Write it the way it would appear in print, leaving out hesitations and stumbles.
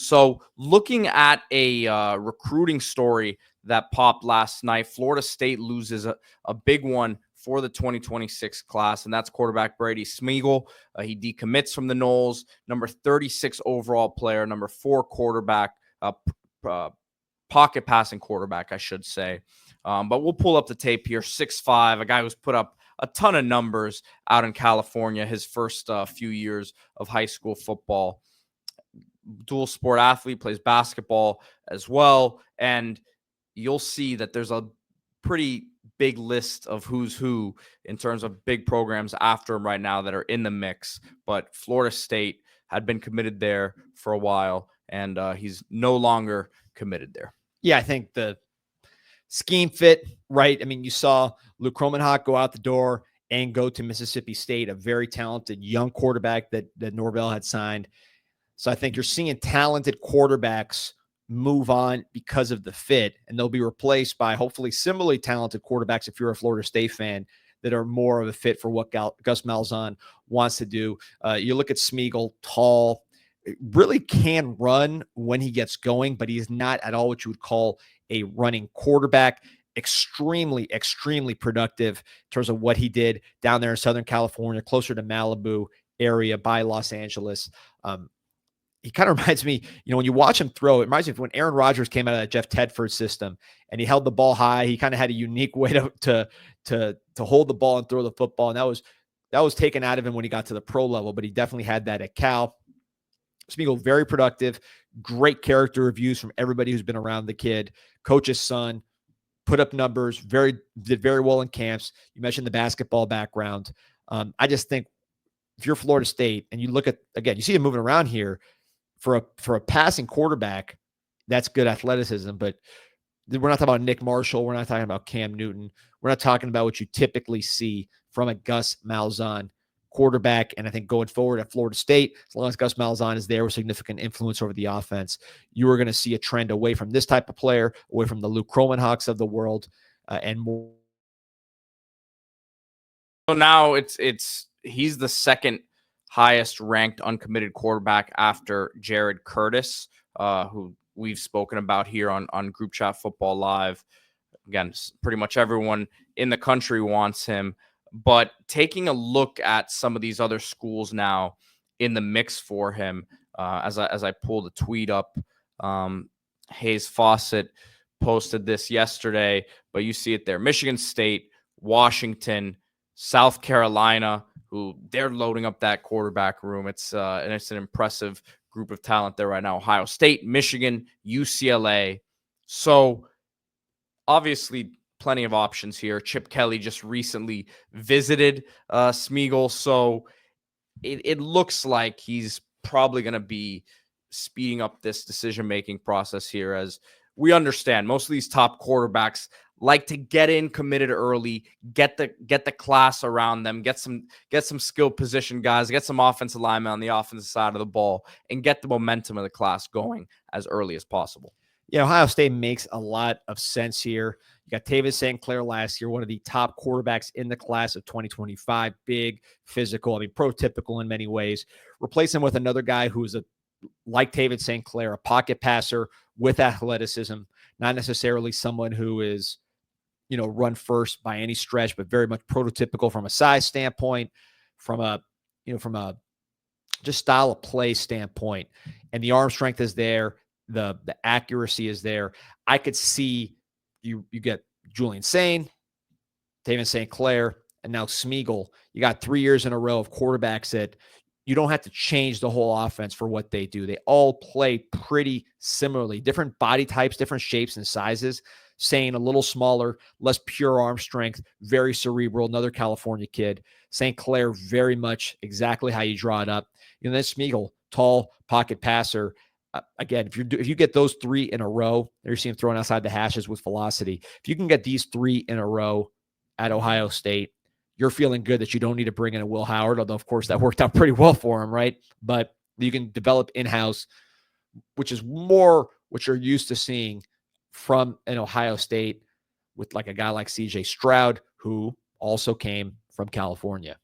So looking at a recruiting story that popped last night, Florida State loses a big one for the 2026 class, and that's quarterback Brady Smigiel. He decommits from the Noles, number 36 overall player, number 4 quarterback, pocket passing quarterback, I should say. But we'll pull up the tape here. 6'5", a guy who's put up a ton of numbers out in California his first few years of high school football. Dual sport athlete, plays basketball as well. And you'll see that there's a pretty big list of who's who in terms of big programs after him right now that are in the mix. But Florida State had been committed there for a while, and he's no longer committed there. Yeah, I think the scheme fit, right? I mean, you saw Luke Kromenhoek go out the door and go to Mississippi State, a very talented young quarterback that Norvell had signed. So I think you're seeing talented quarterbacks move on because of the fit, and they'll be replaced by hopefully similarly talented quarterbacks if you're a Florida State fan that are more of a fit for what Gus Malzahn wants to do. You look at Smigiel, tall, really can run when he gets going, but he's not at all what you would call a running quarterback. Extremely, extremely productive in terms of what he did down there in Southern California, closer to Malibu area by Los Angeles. He kind of reminds me, when you watch him throw, it reminds me of when Aaron Rodgers came out of that Jeff Tedford system and he held the ball high. He kind of had a unique way to hold the ball and throw the football. And that was taken out of him when he got to the pro level, but he definitely had that at Cal. Smigiel, very productive, great character reviews from everybody who's been around the kid. Coach's son, put up numbers, did very well in camps. You mentioned the basketball background. I just think if you're Florida State and you look at, again, you see him moving around here for a passing quarterback, that's good athleticism, but we're not talking about Nick Marshall. We're not talking about Cam Newton. We're not talking about what you typically see from a Gus Malzahn quarterback. And I think going forward at Florida State, as long as Gus Malzahn is there with significant influence over the offense, you are going to see a trend away from this type of player, away from the Luke Kromenhoeks of the world, and more. So now he's the second highest ranked uncommitted quarterback after Jared Curtis, who we've spoken about here on Group Chat Football Live. Again, pretty much everyone in the country wants him. But taking a look at some of these other schools now in the mix for him, as I pull the tweet up, Hayes Fawcett posted this yesterday, but you see it there. Michigan State, Washington, South Carolina, who they're loading up that quarterback room. It's an impressive group of talent there right now. Ohio State, Michigan, UCLA. So obviously plenty of options here. Chip Kelly just recently visited Smigiel, so it looks like he's probably going to be speeding up this decision-making process here. As we understand, most of these top quarterbacks like to get in committed early, get the class around them, get some skill position guys, get some offensive linemen on the offensive side of the ball, and get the momentum of the class going as early as possible. Yeah, Ohio State makes a lot of sense here. You got Tavis St. Clair last year, one of the top quarterbacks in the class of 2025. Big, physical, prototypical in many ways. Replace him with another guy who is like Tavis St. Clair, a pocket passer with athleticism, not necessarily someone who is, run first by any stretch, but very much prototypical from a size standpoint, from a just style of play standpoint. And the arm strength is there. The accuracy is there. I could see you get Julian Sain, Tavis St. Clair, and now Smigiel. You got 3 years in a row of quarterbacks that you don't have to change the whole offense for what they do. They all play pretty similarly. Different body types, different shapes and sizes. Sain a little smaller, less pure arm strength, very cerebral, another California kid. St. Clair, very much exactly how you draw it up. And then Smigiel, tall, pocket passer. Again, if you get those 3 in a row, there you see him throwing outside the hashes with velocity. If you can get these 3 in a row at Ohio State, you're feeling good that you don't need to bring in a Will Howard, although, of course, that worked out pretty well for him, right? But you can develop in-house, which is more what you're used to seeing from an Ohio State with like a guy like C.J. Stroud, who also came from California.